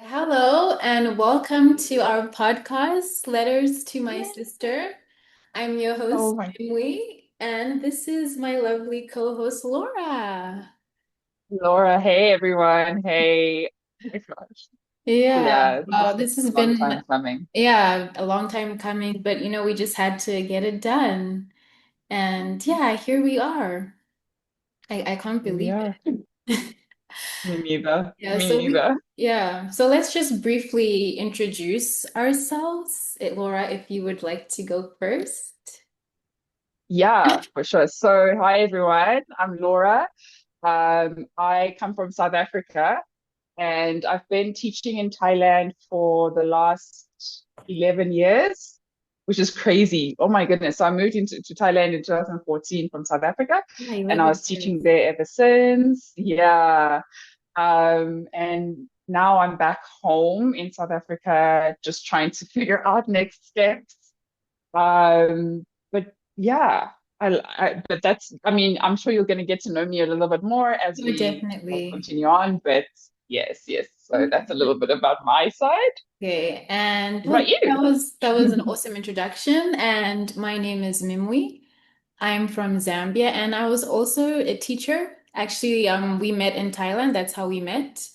Hello and welcome to our podcast, Letters to My Sister. I'm your Oh host, my, Mimwi, and this is my lovely co-host, Laura. Laura. Hey, everyone. Hey. Oh my gosh. Yeah, Yeah, this wow, has this been has a long been, time coming. a long time coming, but we just had to get it done. And yeah, here we are. I can't Here we believe are. it. Me neither. Yeah, Me so we, neither. yeah, so let's just briefly introduce ourselves. Laura, if you would like to go first. Yeah, for sure. So, hi, everyone. I'm Laura. I come from South Africa and I've been teaching in Thailand for the last 11 years, which is crazy. Oh my goodness. So I moved to Thailand in 2014 from South Africa Yeah, and I 11 was years. teaching there ever since. Yeah. And now I'm back home in South Africa, just trying to figure out next steps. But yeah, but I mean, I'm sure you're going to get to know me a little bit more as Oh, we definitely. continue on. But yes, yes. So that's a little bit about my side. Okay, and What about well, you? that was an awesome introduction. And my name is Mimwi. I'm from Zambia, and I was also a teacher. Actually, we met in Thailand. That's how we met.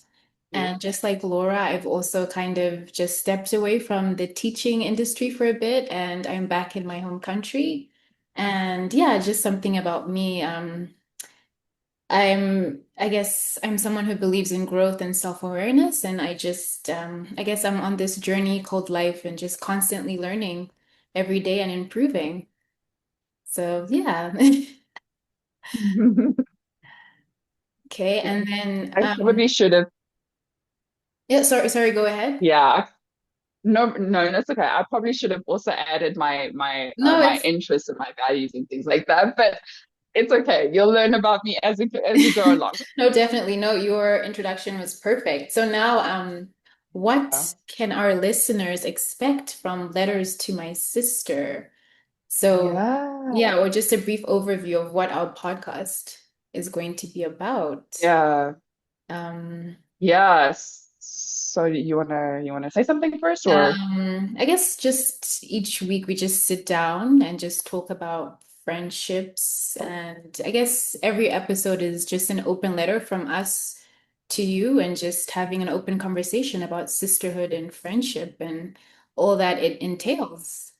Yeah. And just like Laura, I've also kind of just stepped away from the teaching industry for a bit, and I'm back in my home country. And yeah, just something about me. I guess I'm someone who believes in growth and self-awareness, and I guess I'm on this journey called life and just constantly learning every day and improving. So yeah. Okay, and then I probably should have. yeah, sorry, go ahead. Yeah. No, no, that's okay. I probably should have also added No, my it's interests and my values and things like that. But it's okay. You'll learn about me as we go along. no, definitely. No, your introduction was perfect. So now, Yeah. what can our listeners expect from Letters to My Sister? So, Yeah. yeah, or just a brief overview of what our podcast is going to be about. Yeah. Um, Yes. So you wanna say something first or I guess just each week we just sit down and just talk about friendships. And I guess every episode is just an open letter from us to you and just having an open conversation about sisterhood and friendship and all that it entails.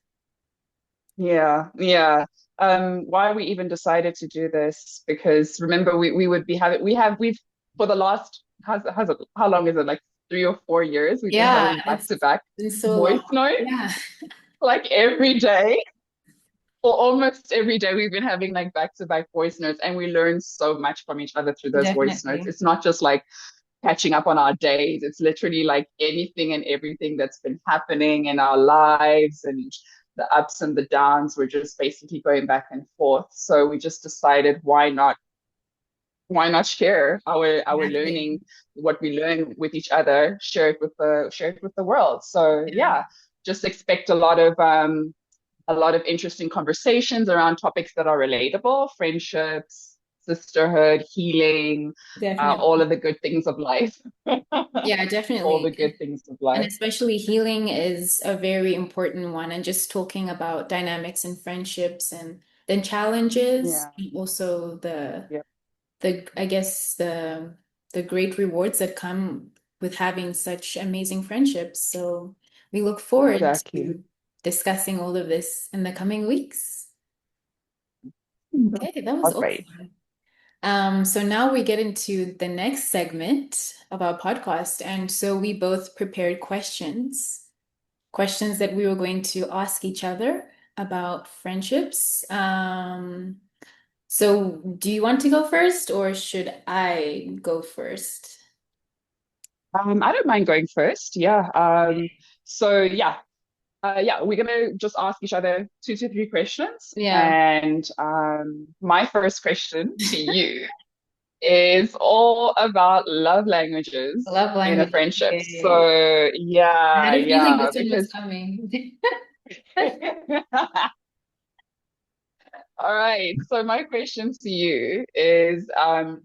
yeah, yeah. Why we even decided to do this because remember we would be having we've for the last how long is it, like 3 or 4 years we've been Yeah, having back it's to back been so voice long. notes Yeah, like every day. For almost every day we've been having like back to back voice notes and we learn so much from each other through those voice notes. definitely. It's not just like catching up on our days. It's literally like anything and everything that's been happening in our lives and the ups and the downs. We're just basically going back and forth. So we just decided why not share our Exactly. learning, what we learn with each other, share it with the world. So Yeah, yeah, just expect a lot of interesting conversations around topics that are relatable, friendships, sisterhood, healing, all definitely. of the good things of life. Yeah, All the definitely. good things of And life. especially healing is a very important one. And just talking about dynamics and friendships and then challenges, Yeah. and also Yeah. the I guess the great rewards that come with having such amazing friendships. So we look forward Exactly. to discussing all of this in the coming weeks. Okay, that was All right. awesome. So now we get into the next segment of our podcast. And so we both prepared questions that we were going to ask each other about friendships. So do you want to go first or should I go first? I don't mind going first. Yeah. So yeah, yeah, we're gonna just ask each other 2 to 3 questions. Yeah, And my first question to you is all about love languages love in a language. friendship. Okay. So I yeah, had a feeling yeah, this one was because coming. all right. So my question to you is,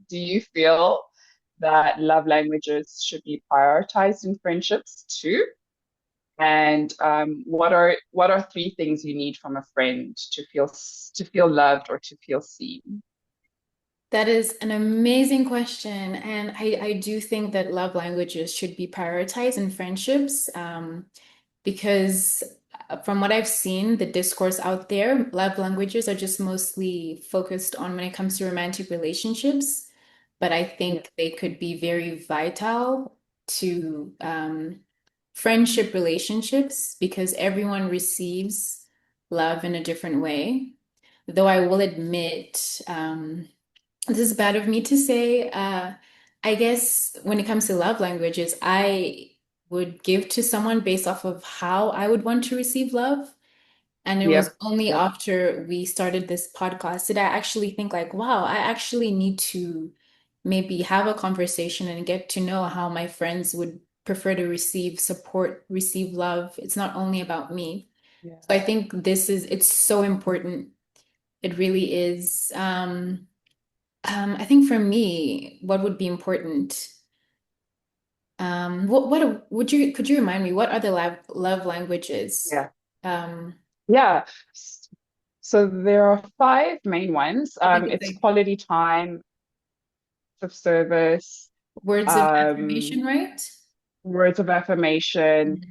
do you feel that love languages should be prioritized in friendships too. And what are three things you need from a friend to feel loved or to feel seen? That is an amazing question. And I do think that love languages should be prioritized in friendships, because from what I've seen, the discourse out there, love languages are just mostly focused on when it comes to romantic relationships. But I Yeah, think they could be very vital to friendship relationships because everyone receives love in a different way. Though I will admit, this is bad of me to say. I guess when it comes to love languages, I would give to someone based off of how I would want to receive love. And it was yep, only yep, after we started this podcast did I actually think like, wow, I actually need to maybe have a conversation and get to know how my friends would prefer to receive support, receive love. It's not only about me. yeah, So I think it's so important. It really is. I think for me, what would be important? Would you could you remind me what are the love languages? yeah, Um, yeah. So there are five main ones. I think it's It's like quality time, of service, words of um, affirmation, right? words of affirmation, Mhm.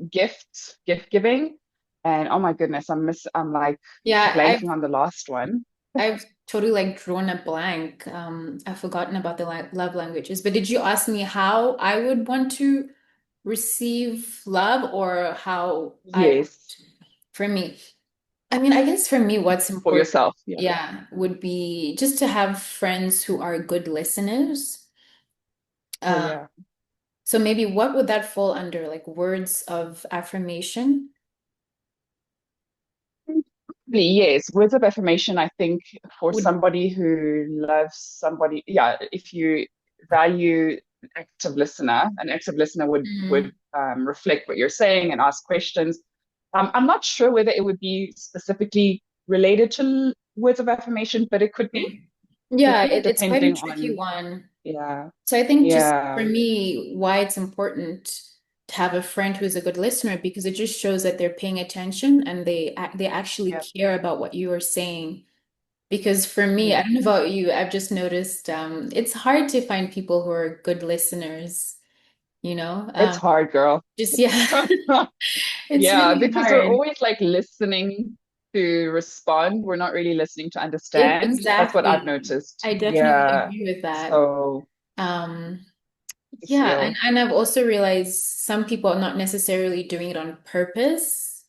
gift giving, and oh my goodness, I'm like Yeah, blanking on the last one. I've totally like drawn a blank. I've forgotten about the love languages. But did you ask me how I would want to receive love or how I Yes, for me? I mean, I guess for me, what's for important, yourself. Yeah. yeah, would be just to have friends who are good listeners. Oh Uh, yeah. so maybe what would that fall under? Like words of affirmation? Yes, words of affirmation, I think for Would somebody who loves somebody, yeah, if you value an active listener would mm, reflect what you're saying and ask questions. I'm not sure whether it would be specifically related to words of affirmation, but okay. Yeah, it's quite a depending tricky on, one. yeah, So I think just for yeah, me, why it's important to have a friend who is a good listener because it just shows that they're paying attention and they actually yeah, care about what you are saying. Because for me, I yeah. don't know about you, I've just noticed it's hard to find people who are good listeners, you know? It's hard, girl. Just yeah, it's Yeah, really because we're hard. always like listening to respond. We're not really listening to understand. That's what I've Exactly. noticed. I definitely Yeah. agree with that. So Um, it's a yeah, skill. and I've also realized some people are not necessarily doing it on purpose.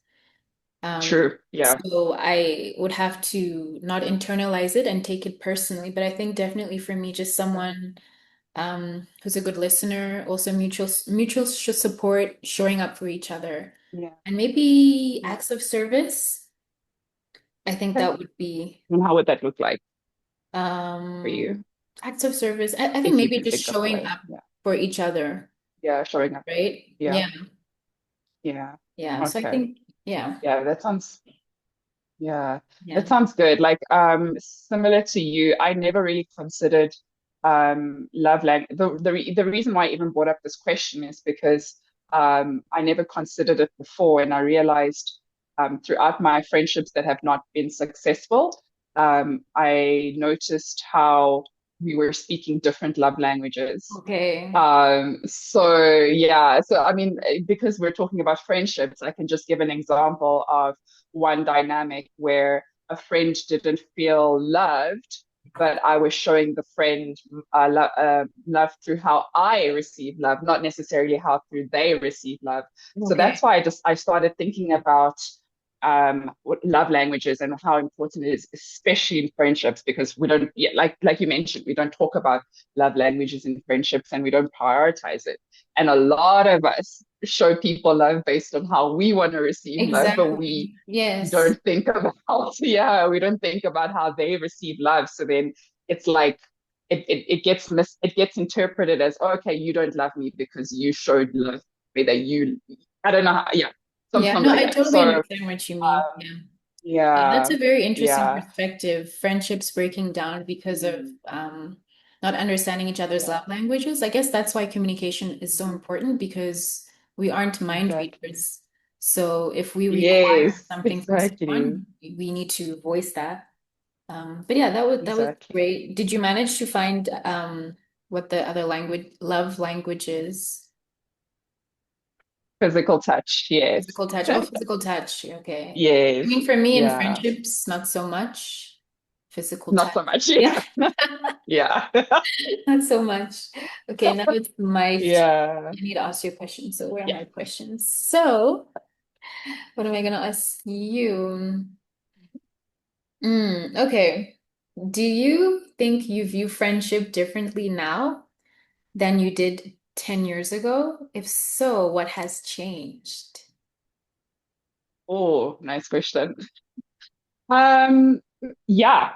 True. Yeah. So I would have to not internalize it and take it personally. But I think definitely for me, just someone who's a good listener, also mutual support, showing up for each other, Yeah. and maybe Yeah. acts of service. I think Okay. that would be And how would that look like for um you? acts of service. I think If you maybe can just think of a showing way. up Yeah. for each other, Yeah. Showing up. right? Yeah. Yeah, Yeah. yeah. So I Okay. think, yeah, Yeah. That sounds Yeah, yeah. that sounds good. Like, similar to you, I never really considered love language. The reason why I even brought up this question is because I never considered it before, and I realized throughout my friendships that have not been successful, I noticed how we were speaking different love languages. Okay. So I mean, because we're talking about friendships, I can just give an example of one dynamic where a friend didn't feel loved, but I was showing the friend love through how I receive love, not necessarily how through they receive love. So that's Okay. why I started thinking about what love languages and how important it is, especially in friendships, because we don't, yeah, like you mentioned, we don't talk about love languages in friendships and we don't prioritize it. And a lot of us show people love based on how we want to receive love, but we Exactly. Yes. don't think about, yeah, we don't think about how they receive love. So then it's like it gets interpreted as, oh, okay, you don't love me because you showed love the way that you, I don't know how, yeah, Yeah, something no, like I that. totally So understand what you mean. um, Yeah. That's yeah, a very interesting yeah. perspective. Friendships breaking down because of Mm, not understanding each other's Yeah, love languages. I guess that's why communication is so important because we aren't mind exactly. readers. So if we require Yes, something from exactly. someone, we need to voice that. But yeah, that was Exactly. great. Did you manage to find what the other love language is? Physical touch, yes. Physical touch. Oh, physical touch. Okay. I Yes. mean, for me in Yeah. friendships, not so much. Physical Not touch. so much. Yeah, Yeah. not so much. Okay, now it's my turn. Yeah. I need to ask you a question. So where are Yeah. my questions? So what am I gonna ask you? Okay. Do you think you view friendship differently now than you did 10 years ago? If so, what has changed? Oh, nice question. Um, yeah,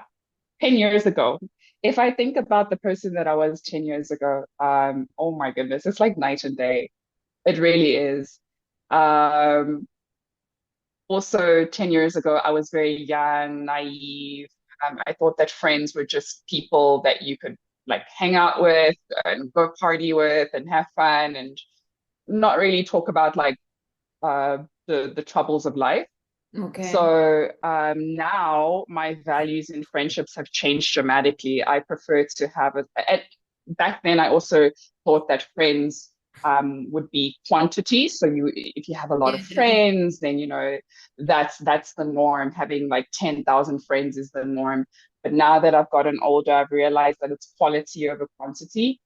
10 years ago. If I think about the person that I was 10 years ago, oh my goodness, it's like night and day. It really is. Um, Also, 10 years ago, I was very young, naive. I thought that friends were just people that you could like hang out with and go party with and have fun and not really talk about like the troubles of life. Okay. So now my values in friendships have changed dramatically. I prefer to have back then I also thought that friends would be quantity. So if you have a lot of Yeah. friends, then that's the norm. Having like 10,000 friends is the norm. But now that I've gotten older, I've realized that it's quality over quantity.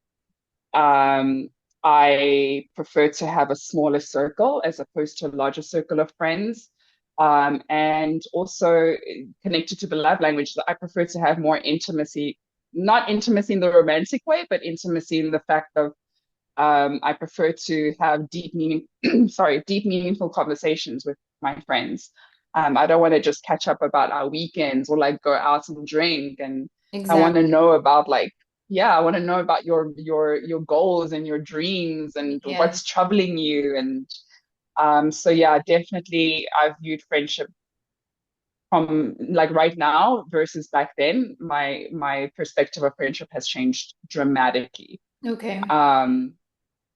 Um, I prefer to have a smaller circle as opposed to a larger circle of friends. And also connected to the love language, I prefer to have more intimacy, not intimacy in the romantic way, but intimacy in the fact of I prefer to have deep, meaningful conversations with my friends. I don't want to just catch up about our weekends or like go out and drink. And I want to Exactly. know about yeah, I want to know about your goals and your dreams and Yeah. what's troubling you. And so yeah, definitely I've viewed friendship from like right now versus back then. My perspective of friendship has changed dramatically. Okay. Um,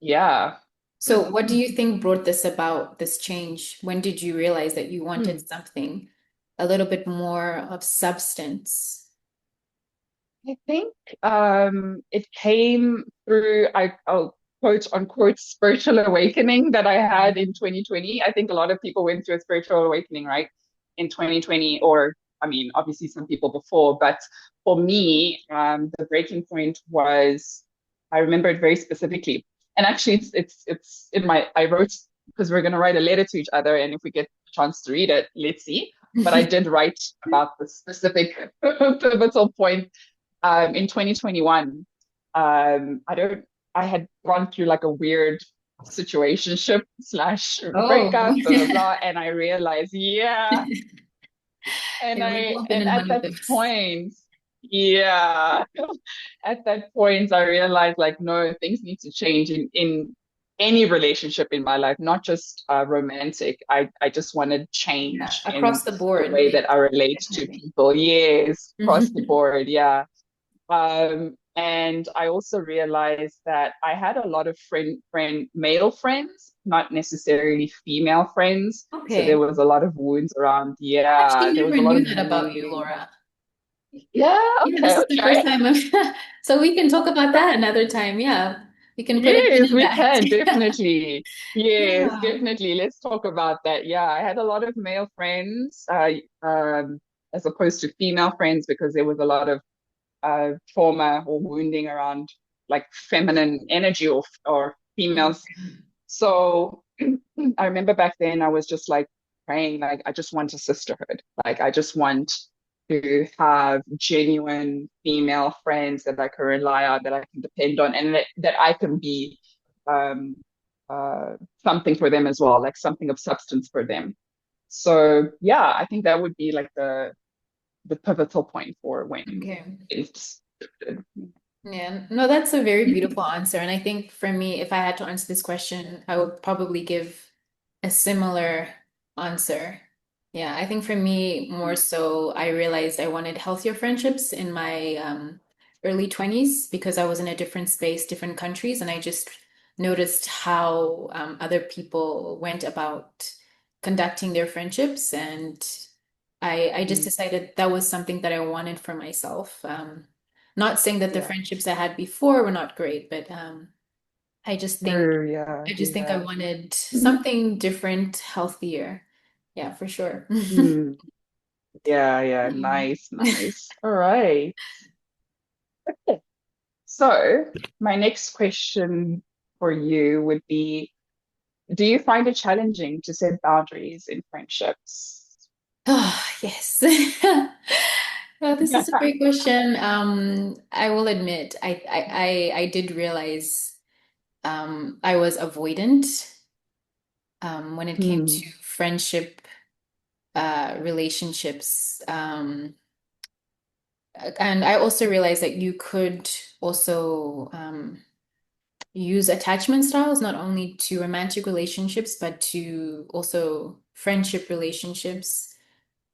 yeah. So what do you think brought this about, this change? When did you realize that you wanted Hmm. something a little bit more of substance? I think it came through I'll quote unquote spiritual awakening that I had in 2020. I think a lot of people went through a spiritual awakening, right? In 2020, or I mean, obviously some people before, but for me, the breaking point was I remember it very specifically. And actually it's in my I wrote because we're gonna write a letter to each other, and if we get a chance to read it, let's see. But I did write about the specific pivotal point in 2021, I don't, I had gone through like a weird situationship slash Oh, breakup, blah, blah, blah. And I realized, yeah. yeah, we've all been And in at one of that those. point, yeah, at that point, I realized like, no, things need to change in any relationship in my life, not just romantic. I just wanted Yeah, change in across the the board, way that I relate to definitely. people. Yes, across the board. Yeah. And I also realized that I had a lot of male friends, not necessarily female friends. So there Okay. was a lot of wounds around. I actually Yeah, there was never a lot knew of that about you, wounding. Laura. Yeah, Yeah, this okay, is the first okay. time so we can talk about that another time. Yeah. We can put a pin Yes, in we that. can definitely. Yes, Yeah. definitely. Let's talk about that. Yeah, I had a lot of male friends, as opposed to female friends because there was a lot of trauma or wounding around like feminine energy or females. So I remember back then I was just like praying, like, I just want a sisterhood. Like, I just want to have genuine female friends that I can rely on, that I can depend on, and that I can be um, something for them as well, like something of substance for them. So yeah, I think that would be like the pivotal point for when Okay. it's Yeah, no, that's a very beautiful answer. And I think for me, if I had to answer this question, I would probably give a similar answer. Yeah, I think for me, more so, I realized I wanted healthier friendships in my early 20s because I was in a different space, different countries, and I just noticed how other people went about conducting their friendships. And I just Mm. decided that was something that I wanted for myself. Not saying that the Yeah. friendships I had before were not great, but I just think True. Yeah. I just think I Yeah. wanted something different, healthier. Yeah, for sure. Mm. Yeah. Yeah. Mm. Nice. Nice. All right. So, my next question for you would be, do you find it challenging to set boundaries in friendships? Oh, yes. Well, this is a great question. I will admit, I did realize I was avoidant when it came to Hmm. friendship relationships. And I also realized that you could also use attachment styles not only to romantic relationships, but to also friendship relationships.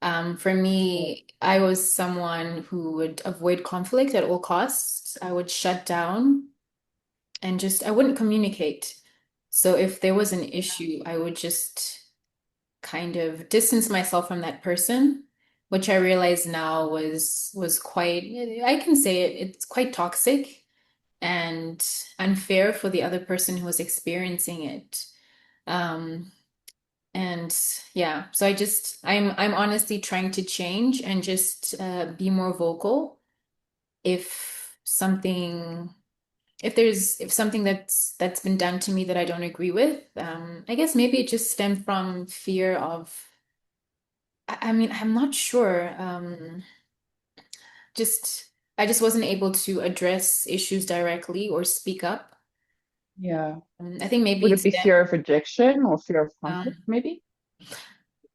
For me, I was someone who would avoid conflict at all costs. I would shut down and just, I wouldn't communicate. So if there was an issue, I would just kind of distance myself from that person, which I realize now was quite, I can say it, it's quite toxic and unfair for the other person who was experiencing it. Um, and yeah, so I'm honestly trying to change and just be more vocal if something if something that's been done to me that I don't agree with. I guess maybe it just stemmed from fear of I mean, I'm not sure. Just I just wasn't able to address issues directly or speak up. Yeah. I think maybe Would it it's be fear of rejection or fear of conflict, um, maybe?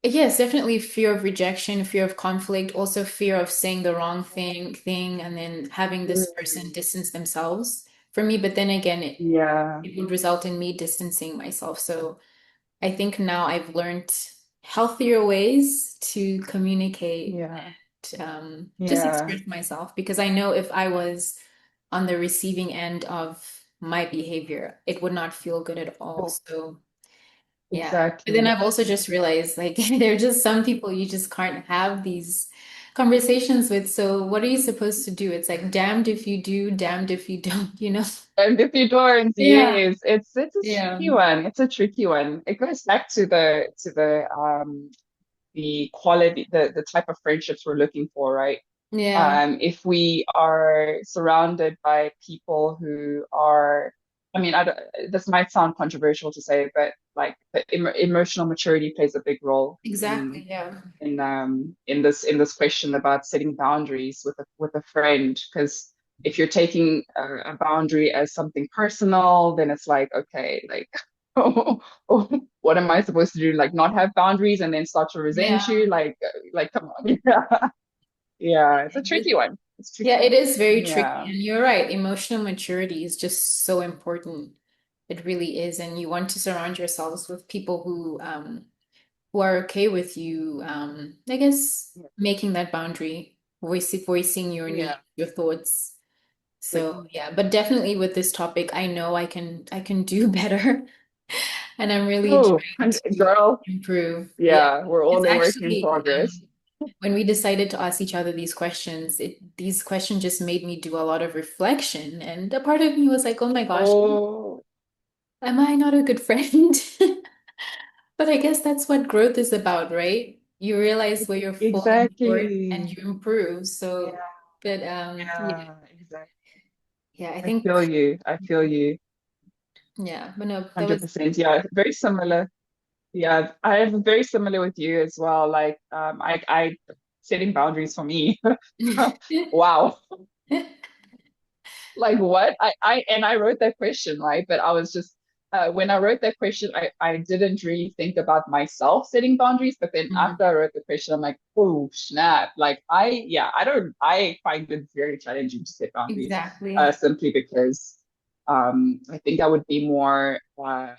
yes, definitely fear of rejection, fear of conflict, also fear of saying the wrong thing and then having this person Mm. distance themselves from me. But then again, Yeah. it would result in me distancing myself. So I think now I've learned healthier ways to communicate Yeah. and just Yeah. express myself because I know if I was on the receiving end of my behavior, it would not feel good at all. Oh, So yeah. But then exactly. I've also just realized like there are just some people you just can't have these conversations with. So what are you supposed to do? It's like damned if you do, damned if you don't, you know? And if you don't, Yeah. yes, it's a Yeah. tricky one. It's a tricky one. It goes back to the quality, the type of friendships we're looking for, right? Yeah. If we are surrounded by people who are, I mean, this might sound controversial to say, but like the emotional maturity plays a big role Exactly. Yeah. in this question about setting boundaries with a friend. Because if you're taking a boundary as something personal, then it's like, okay, like, what am I supposed to do? Like, not have boundaries and then start to resent Yeah. you? Like, come on. Yeah. Yeah, it's a tricky one. It's a Yeah, tricky it one. is very tricky. Yeah. And you're right. Emotional maturity is just so important. It really is. And you want to surround yourselves with people who are okay with you, I guess, Yeah. making that boundary, voicing your Yeah. needs, your thoughts. Like, So yeah, but definitely with this topic, I know I can do better. And I'm really oh, trying to girl. improve. Yeah. Yeah, we're It's all a work in actually progress. when we decided to ask each other these questions, these questions just made me do a lot of reflection. And a part of me was like, oh my gosh, Oh, am I not a good friend? But I guess that's what growth is about, right? You realize where you're falling short and exactly. you improve. Yeah. So, but yeah, Yeah, exactly. yeah, I I think feel you. I feel you. yeah, but no, that was 100%. Yeah, very similar. Yeah, I am very similar with you as well. Like, I setting boundaries for me. Wow. Like what? I wrote that question, right? But I was just when I wrote that question, I didn't really think about myself setting boundaries. But then Mhm. after I wrote the question, I'm like, oh snap! Like I find it very challenging to set boundaries, Exactly. simply because I think I would be more I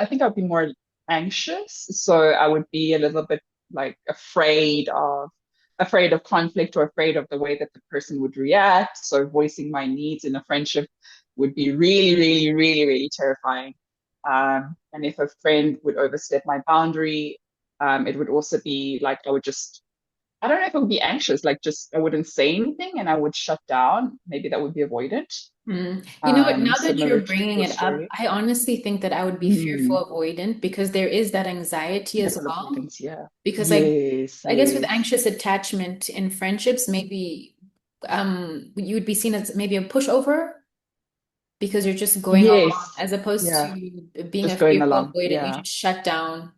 think I'd be more anxious, so I would be a little bit like afraid of afraid of conflict or afraid of the way that the person would react. So voicing my needs in a friendship would be really, really, really, really terrifying. And if a friend would overstep my boundary, it would also be like I would just, I don't know if it would be anxious, like just I wouldn't say anything and I would shut down. Maybe that would be avoidant, You know what? Now that similar you're to bringing your it up, story. I honestly think that I would be Mm, fearful avoidant because there is that anxiety as fearful well. avoidance, yeah. Because Yes, I guess with yes. anxious attachment in friendships, maybe you would be seen as maybe a pushover because you're just going along Yes. as opposed Yeah. to being a Just going fearful along. avoidant, you Yeah. just shut down.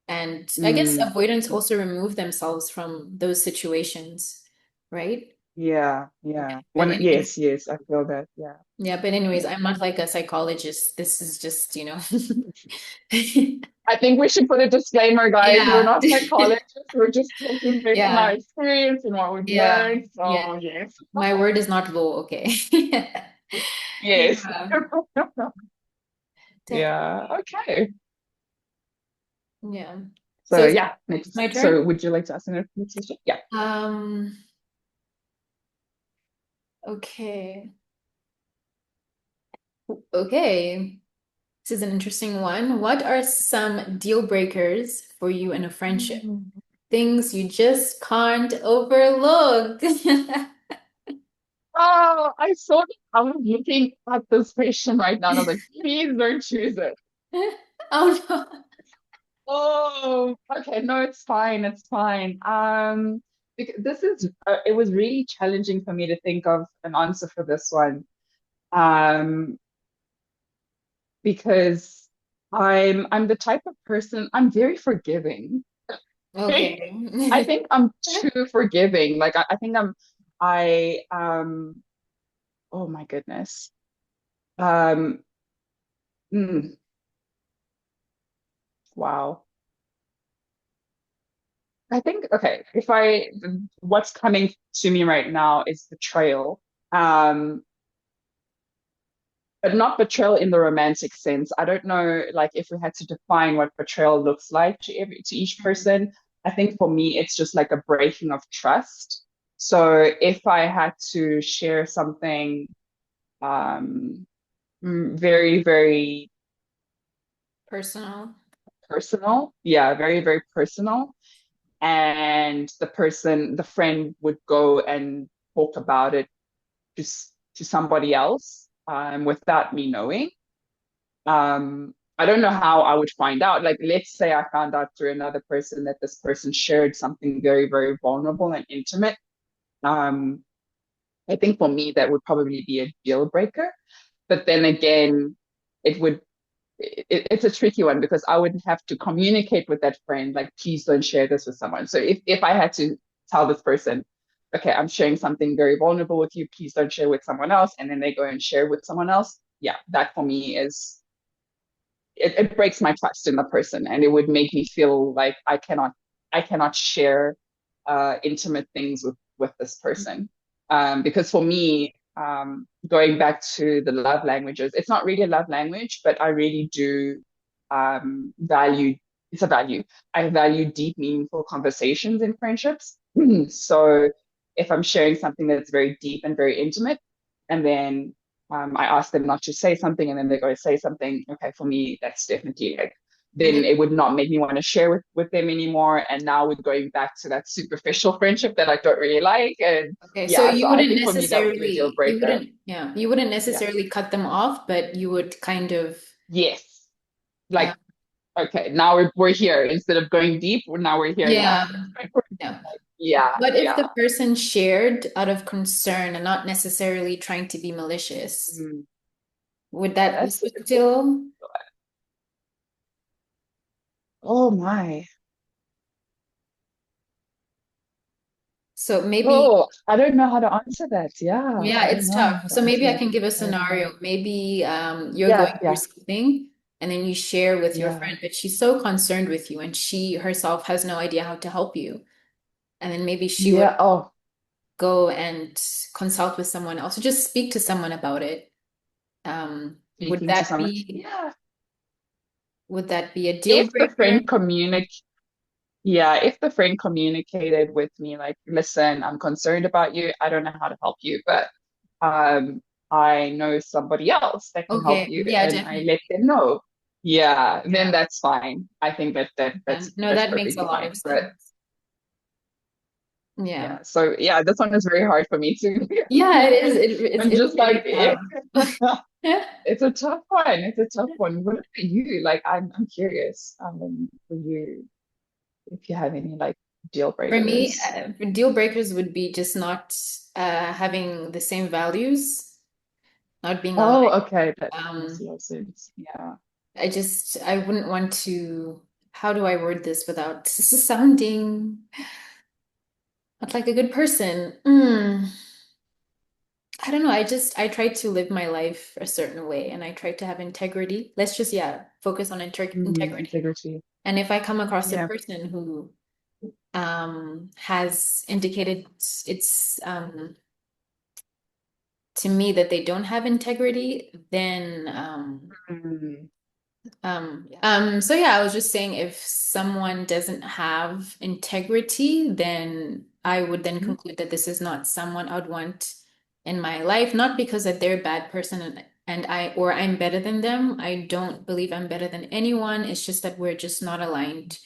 And I guess Mm. avoidants also remove themselves from those situations, right? Yeah. Yeah. Yeah. But One, anyways, yes, yes, I feel that. Yeah. yeah, but anyways, Yeah. I'm not like a psychologist. This is just, I think we should put a disclaimer, guys. We're Yeah. not psychologists. We're just talking based on our Yeah. experience and what we've Yeah. learned. Yeah. So, yes. My word is not law, okay. Yes. Yeah, Yeah. definitely. Okay. Yeah. So So, it's yeah, next. my So, turn. would you like to ask another question? Yeah. Um, okay. Okay. This is an interesting one. What are some deal breakers for you in a friendship? Things you just can't overlook. Oh, I saw that. I was looking at this question right now and I was like, please don't choose it. Oh no. Oh, okay. No, it's fine. It's fine. This is, it was really challenging for me to think of an answer for this one. Um, because I'm the type of person, I'm very forgiving. I Okay. think I'm too forgiving. Like I think I oh my goodness. Um, mm, wow. I think, okay, if I, what's coming to me right now is betrayal. Um, but not betrayal in the romantic sense. I don't know, like, if we had to define what betrayal looks like to each person. I think for me, it's just like a breaking of trust. So if I had to share something um, very, very Personal. personal, yeah, very, very personal, and the friend would go and talk about it to somebody else without me knowing. I don't know how I would find out. Like, let's say I found out through another person that this person shared something very, very vulnerable and intimate. Um, I think for me, that would probably be a deal breaker. But then again, it would it's a tricky one because I would have to communicate with that friend, like, please don't share this with someone. So if I had to tell this person, okay, I'm sharing something very vulnerable with you, please don't share with someone else, and then they go and share with someone else, yeah, that for me is it breaks my trust in the person, and it would make me feel like I cannot share intimate things with this person. Because for me, going back to the love languages, it's not really a love language, but I really do value. It's a value. I value deep, meaningful conversations in friendships. So if I'm sharing something that's very deep and very intimate, and then I ask them not to say something, and then they go to say something. Okay, for me, that's definitely like then Yeah. it would not make me want to share with them anymore. And now we're going back to that superficial friendship that I don't really like. And Okay, so yeah, so I think for me that would be a deal breaker. you wouldn't Yeah. necessarily cut them off, but you would kind of, Yes. uh, Like, okay, now we're here. Instead of going deep, now we're here now. yeah, yeah. Yeah, What if yeah. the person shared out of concern and not necessarily trying to be malicious? Mm. Would that That's also still? oh my. So maybe, Oh, I don't know how to answer that. Yeah, yeah, I don't it's know tough. how to So maybe answer I that. can give a I don't know. scenario. Maybe you're going Yeah, through yeah, something and then you share with your yeah, friend, but she's so concerned with you and she herself has no idea how to help you. And then maybe she would yeah. Oh, go and consult with someone else or just speak to someone about it. Would speaking to that someone. be Yeah. would that be a deal If the breaker? friend communicates. yeah, if the friend communicated with me like, listen, I'm concerned about you. I don't know how to help you, but um, I know somebody else that can help Okay, you, yeah, and I let definitely. them know. Yeah, then Yeah. that's fine. I think Yeah. No, that's that makes a perfectly lot fine. of But sense. Yeah. yeah, so yeah, this one is very hard for me to. Yeah, it is. I'm It's just like, really tough. Yeah. it's a tough one. It's a tough one. What about you? Like, I'm curious. For you, if you have any like deal For me, breakers. deal breakers would be just not having the same values, not being aligned. Oh, okay. That makes a Um, lot of sense. Yeah. I wouldn't want to, how do I word this without sounding not like a good person? I don't know. I try to live my life a certain way and I try to have integrity. Let's just, yeah, focus on integrity. Integrity. And if I come across a Yeah. person who has indicated it's to me that they don't have integrity, then Mm, so yeah, I was just saying if someone doesn't have integrity, then I would then mhm. conclude that this is not someone I'd want in my life, not because that they're a bad person and or I'm better than them. I don't believe I'm better than anyone. It's just that we're just not aligned.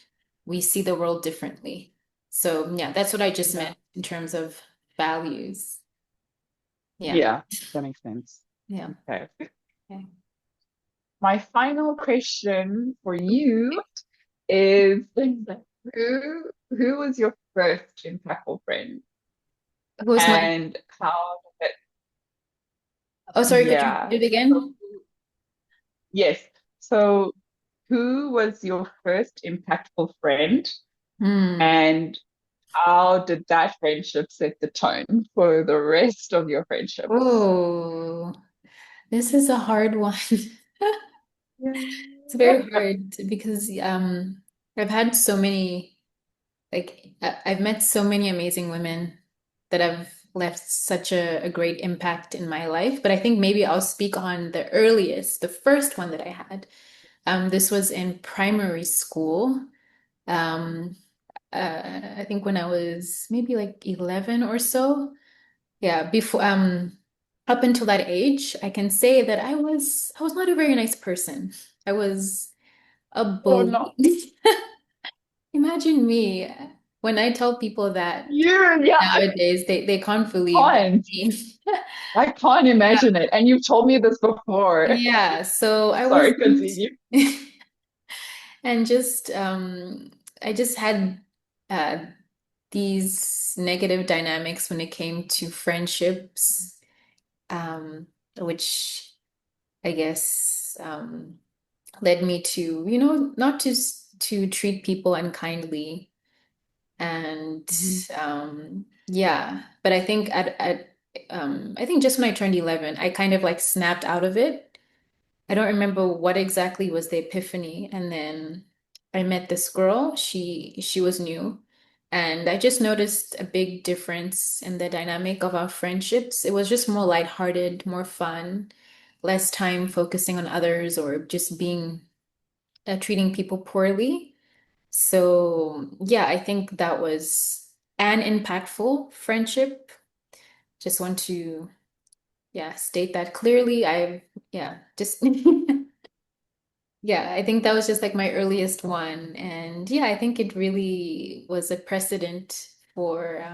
We see the world differently. So yeah, that's what I just Yeah. meant in terms of values. Yeah. Yeah. That makes sense. Yeah. Okay. Okay. My final question for you is who was your first impactful friend Who was my, and how did it, oh, sorry, could you yeah. repeat it So, again? yes. So who was your first impactful friend Hmm. and how did that friendship set the tone for the rest of your friendships? Oh, this is a hard one. It's Yeah. very hard because I've had so many I've met so many amazing women that have left such a great impact in my life. But I think maybe I'll speak on the earliest, the first one that I had. This was in primary school. Um, I think when I was maybe like 11 or so. Yeah, before up until that age, I can say that I was not a very nice person. I was a Oh bully. no. Imagine me when I tell people that Yeah, nowadays they can't believe that can't. me. I can't Yeah. imagine it. And you've told me this before. Yeah, so I Sorry, wasn't continue. and just I just had uh these negative dynamics when it came to friendships, um, which I guess led me to, not to treat people unkindly. And Mhm. yeah, but I think I think just when I turned 11, I kind of like snapped out of it. I don't remember what exactly was the epiphany. And then I met this girl. She was new. And I just noticed a big difference in the dynamic of our friendships. It was just more lighthearted, more fun, less time focusing on others or just being treating people poorly. So, yeah, I think that was an impactful friendship. Just want to, yeah, state that clearly. Yeah, just yeah, I think that was just like my earliest one. And yeah, I think it really was a precedent for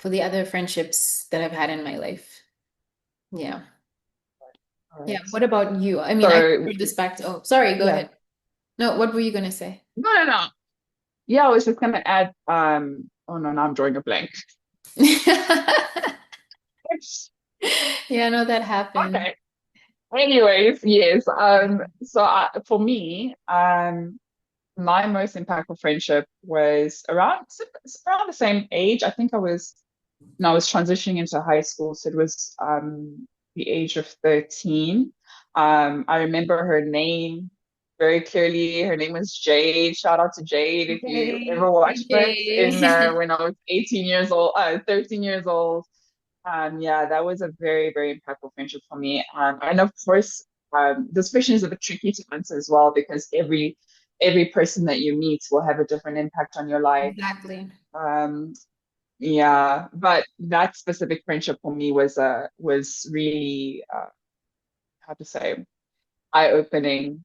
the other friendships that I've had in my life. Yeah. All Yeah. right. What about you? I mean, I can So, bring this back to, oh, sorry, go yeah. ahead. No, what were you gonna say? No, no, no. Yeah, I was just gonna add, oh no, now I'm drawing a blank. Yeah, no, that happened. Okay. Anyways, yes. For me, my most impactful friendship was around the same age. I think I was when I was transitioning into high school, so it was the age of 13. I remember her name very clearly. Her name was Jade. Shout out to Jade if you ever Okay. watched this in Okay. when I was 18 years old, 13 years old. Yeah, that was a very, very impactful friendship for me. And of course, this question is a bit tricky to answer as well because every person that you meet will have a different impact on your life. Exactly. Um, yeah, but that specific friendship for me was really how to say eye-opening.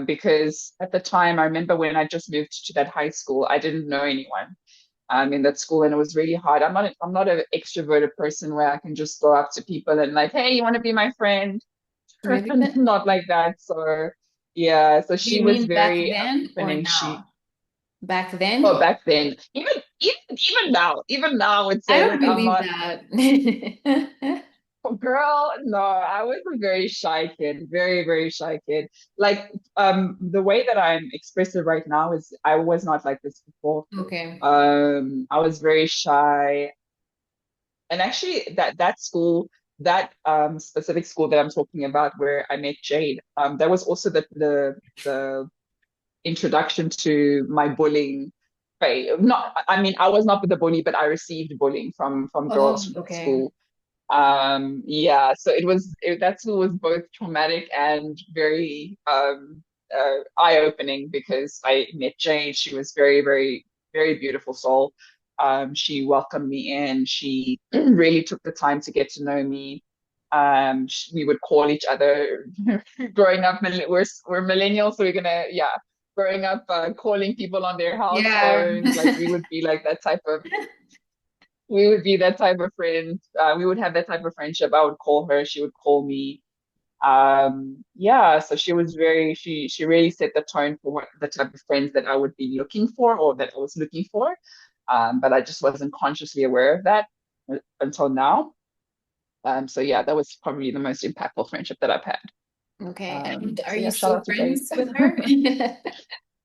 Because at the time, I remember when I just moved to that high school, I didn't know anyone in that school, and it was really hard. I'm not an extroverted person where I can just go up to people and like, hey, you want to be my friend? Really? Not like that. So yeah, so Do she you was mean back very then or opening. She now? Back Oh, then? back then, even now, I would I say don't like I'm believe not. that. Oh, girl, no, I was a very shy kid, very, very shy kid. Like, the way that I'm expressive right now is I was not like this before. Okay. I was very shy. And actually that school, that specific school that I'm talking about where I met Jade, that was also the introduction to my bullying phase. Not, I mean, I was not the bully, but I received bullying from girls Oh, from that okay. school. Yeah, so that school was both traumatic and very eye-opening because I met Jane. She was very, very, very beautiful soul. She welcomed me in. She really took the time to get to know me. We would call each other growing up. We're millennials, so we're gonna, yeah, growing up, calling people on their house Yeah. phones. Like we would be that type of friend. We would have that type of friendship. I would call her, she would call me. Yeah, so she really set the tone for what the type of friends that I would be looking for or that I was looking for. But I just wasn't consciously aware of that until now. So yeah, that was probably the most impactful friendship that I've had. Okay. And are So you yeah, shout still out to Jade. friends with her?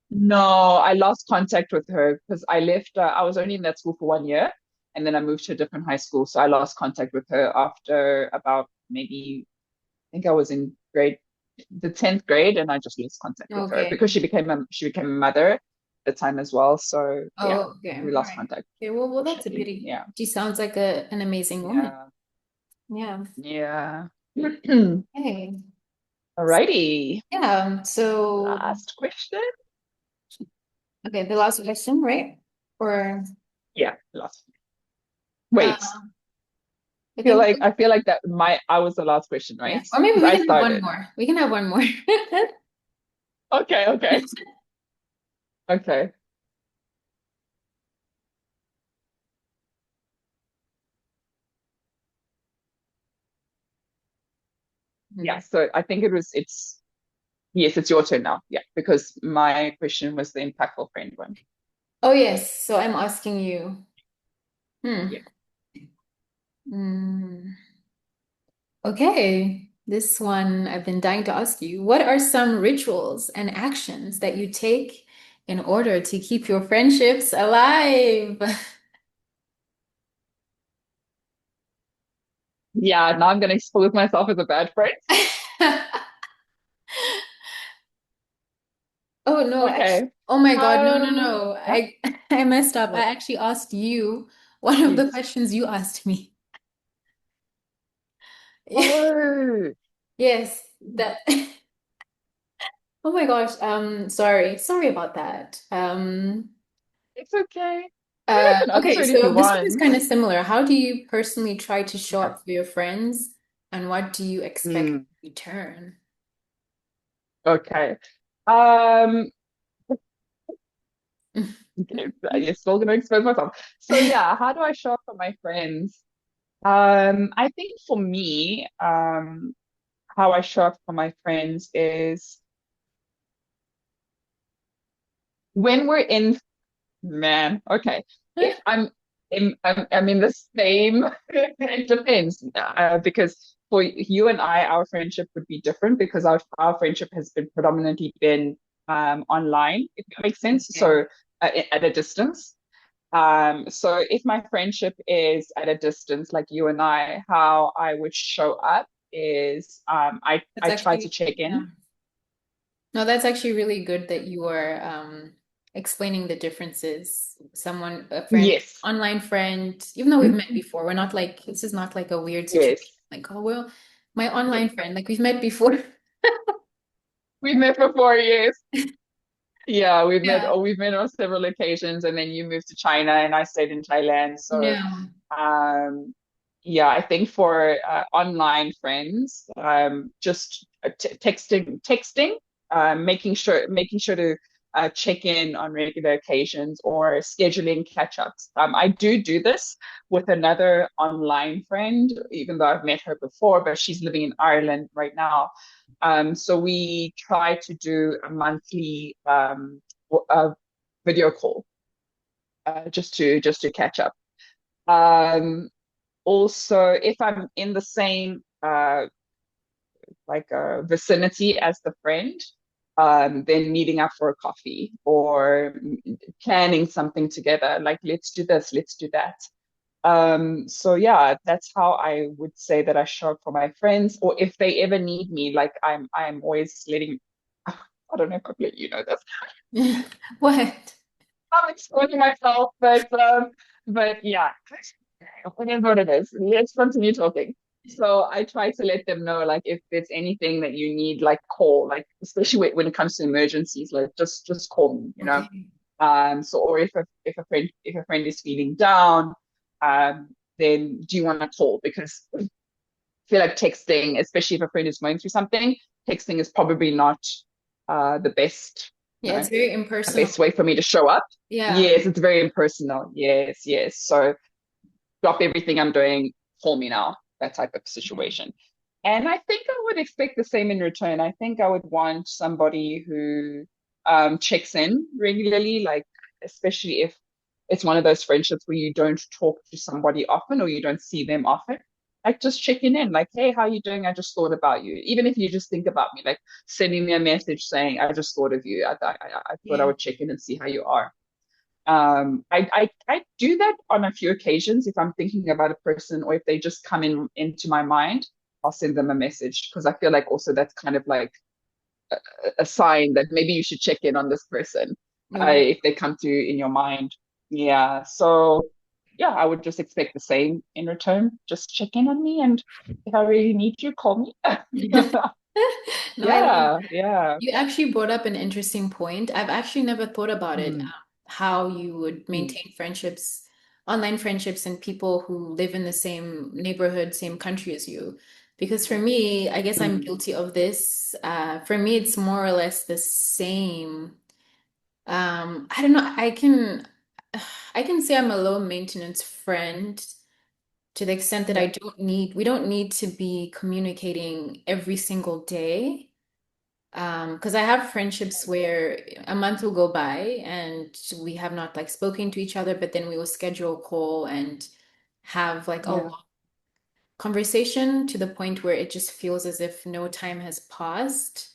No, I lost contact with her because I left. I was only in that school for 1 year, and then I moved to a different high school. So I lost contact with her after about maybe, I think I was in the 10th grade, and I just lost contact with her Okay. because she became a mother at the time as well. So yeah, Oh, okay. we All lost right. contact, Okay, well, that's a unfortunately. pity. Yeah, She sounds like an amazing woman. yeah, Yeah. yeah. Hey. Alrighty, Yeah. So, last question. okay, the last question, right? Or Yeah, last. uh, Wait, I think I feel like that my I was the last question, yeah. right? Or maybe Because we I can have one started. more. We can have one more. Okay, okay, okay. Yeah, Mhm. so I think it's yes, it's your turn now. Yeah, because my question was the impactful friend one. Oh, yes. So I'm asking you. Hmm. Yeah. Mm. Okay. This one I've been dying to ask you. What are some rituals and actions that you take in order to keep your friendships alive? Yeah, now I'm gonna expose myself as a bad friend. Oh no, actually, Okay. oh my God, no, no, Um, no. huh? I messed up. I What? actually asked you one of the Yes. questions you asked me. Oh, Yes, that oh my gosh. Sorry. Sorry about that. it's okay. I mean, I can answer Okay, it if you so this one is want. kind of similar. How do you personally try to show Okay. up for your friends, and what do you expect Mm, in return? okay. Um, okay, you're still gonna expose myself. So yeah, how do I show up for my friends? I think for me, how I show up for my friends is when we're in, man, okay. If I'm in the same, it depends. Because for you and I, our friendship would be different because our friendship has been predominantly been online, if that makes sense. Okay, So at a distance. So if my friendship is at a distance, like you and I, how I would show up is that's I try to actually check yeah. in. No, that's actually really good that you are explaining the differences. Someone, a friend, Yes, online friend, even though we've met before, we're not like this is not like a weird situation. yes. Like, oh well, my online friend, like we've met before. We've met before, yes. Yeah, Yeah. we've met on several occasions, and then you moved to China and I stayed in Thailand. So Yeah. um yeah, I think for online friends, just texting, making sure to check in on regular occasions or scheduling catch-ups. I do this with another online friend, even though I've met her before, but she's living in Ireland right now. So we try to do a monthly video call, just to catch up. Um, Also, if I'm in the same vicinity as the friend, then meeting up for a coffee or planning something together, like let's do this, let's do that. So yeah, that's how I would say that I show up for my friends, or if they ever need me, like I'm always letting. I don't know if I've let you know this. What? I'm explaining myself, but yeah, it is what it is. Let's continue talking. So I try to let them know, like, if there's anything that you need, like, call, like, especially when it comes to emergencies, like, just call me, you know. Okay. So, or if a friend is feeling down, then do you want to call? Because I feel like texting, especially if a friend is going through something, texting is probably not the best, you Yeah, know, it's very the impersonal. best way for me to show up. Yeah. Yes, it's very impersonal. Yes, yes. So drop everything I'm doing, call me now, that type of situation. And I think I would expect the same in return. I think I would want somebody who checks in regularly, like, especially if it's one of those friendships where you don't talk to somebody often or you don't see them often. Like, just checking in, like, hey, how are you doing? I just thought about you. Even if you just think about me, like sending me a message saying, I just thought of you. I thought I Yeah. would check in and see how you are. I do that on a few occasions if I'm thinking about a person or if they just come into my mind, I'll send them a message because I feel like also that's kind of like a sign that maybe you should check in on this person Right. if they come to you in your mind. Yeah. So yeah, I would just expect the same in return. Just check in on me, and if I really need you, call me. No, I love Yeah, yeah. you actually brought up an interesting point. I've actually never thought about it, Mm, how you would mm, maintain friendships, online friendships, and people who live in the same neighborhood, same country as you. Because for me, I guess I'm mm. guilty of this. For me, it's more or less the same. I don't know. I can say I'm a low maintenance friend to the extent that Yeah, we don't need to be communicating every single day. Because I have friendships where a month will go by and we have not like spoken to each other, but then we will schedule a call and have like a yeah, long conversation to the point where it just feels as if no time has passed.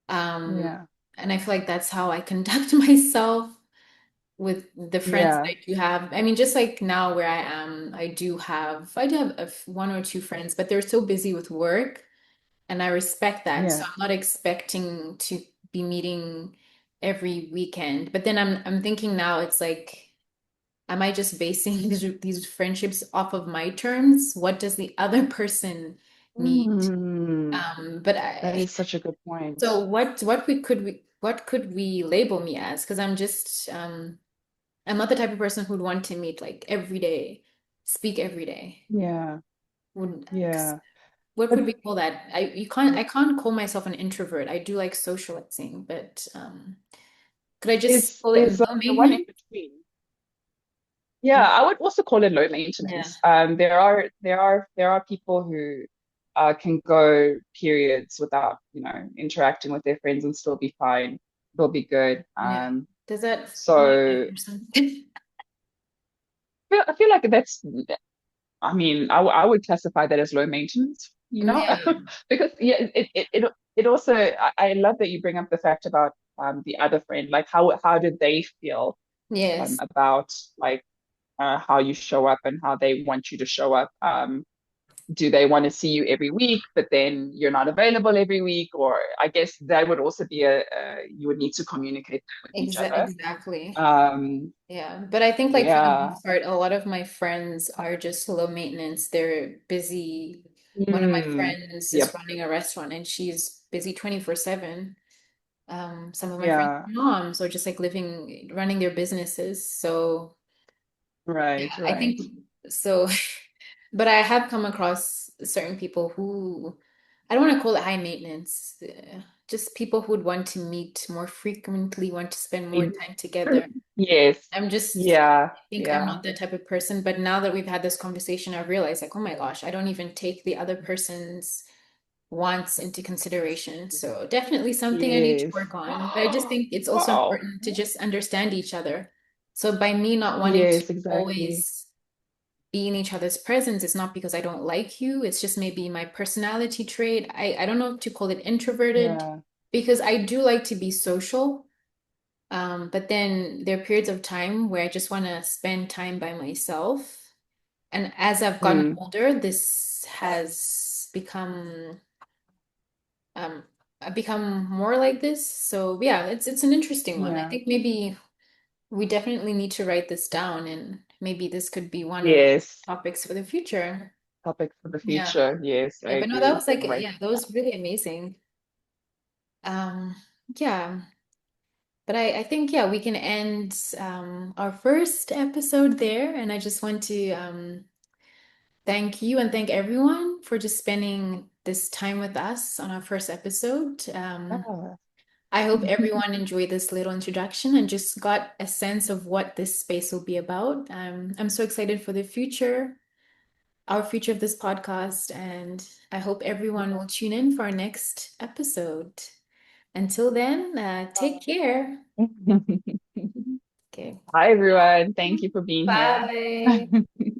Um, yeah, and I feel like that's how I conduct myself with the friends that yeah, I do have. I mean, just like now where I am, I do have one or two friends, but they're so busy with work. And I respect that. So yeah. I'm not expecting to be meeting every weekend. But then I'm thinking now it's like, am I just basing these friendships off of my terms? What does the other person need? Mm, But that I is such a good point. so what could we label me as? Because I'm not the type of person who'd want to meet like every day, speak every day. Yeah, Would yeah. what But could we call that? I can't call myself an introvert. I do like socializing, but could I just call it is low the one in maintenance? between. Yeah, I would also call it low Yeah. maintenance. There are people who can go periods without, interacting with their friends and still be fine. They'll be good. Yeah. Does that feel like So that person? I feel like that's, I mean, I would classify that as low maintenance, Yeah. because yeah, it also, I love that you bring up the fact about the other friend, like how did they feel Yes. about like how you show up and how they want you to show up. Do they want to see you every week, but then you're not available every week? Or I guess that would also be you would need to communicate that with each other. Exactly. Um, Yeah. But I think like for the yeah. most part, a lot of my friends are just low maintenance. They're busy. One of my Mm, friends is yep. running a restaurant and she's busy 24/7. Some of my friends Yeah. are moms or just like running their businesses. So Right, yeah, I right. think so. But I have come across certain people who I don't want to call it high maintenance, just people who would want to meet more frequently, want to spend more It- time together. Yes. I'm just, Yeah, I think I'm yeah. not that type of person. But now that we've had this conversation, I've realized like, oh my gosh, I don't even take the other person's wants into consideration. So definitely something I need to Yes. work on. But I just think it's also Wow. important to just understand each other. So by me not wanting to Yes, exactly. always be in each other's presence, it's not because I don't like you. It's just maybe my personality trait. I don't know if to call it introverted Yeah. because I do like to be social. But then there are periods of time where I just want to spend time by myself. And as I've gotten Mm, older, this has um I've become more like this. So yeah, it's an interesting one. I yeah. think maybe we definitely need to write this down and maybe this could be one of the Yes. topics for the future. Topic for the Yeah. future. Yes, I Yeah, but no, that agree. was like Right. yeah, that was really amazing. Um yeah, but I think yeah, we can end our first episode there and I just want to thank you and thank everyone for just spending this time with us on our first episode. Yeah. I hope everyone enjoyed this little introduction and just got a sense of what this space will be about. I'm so excited for the future, our future of this podcast, and I hope everyone will tune in for our next episode. Until then, take care. Okay. Hi, everyone. Thank you for being here. Bye.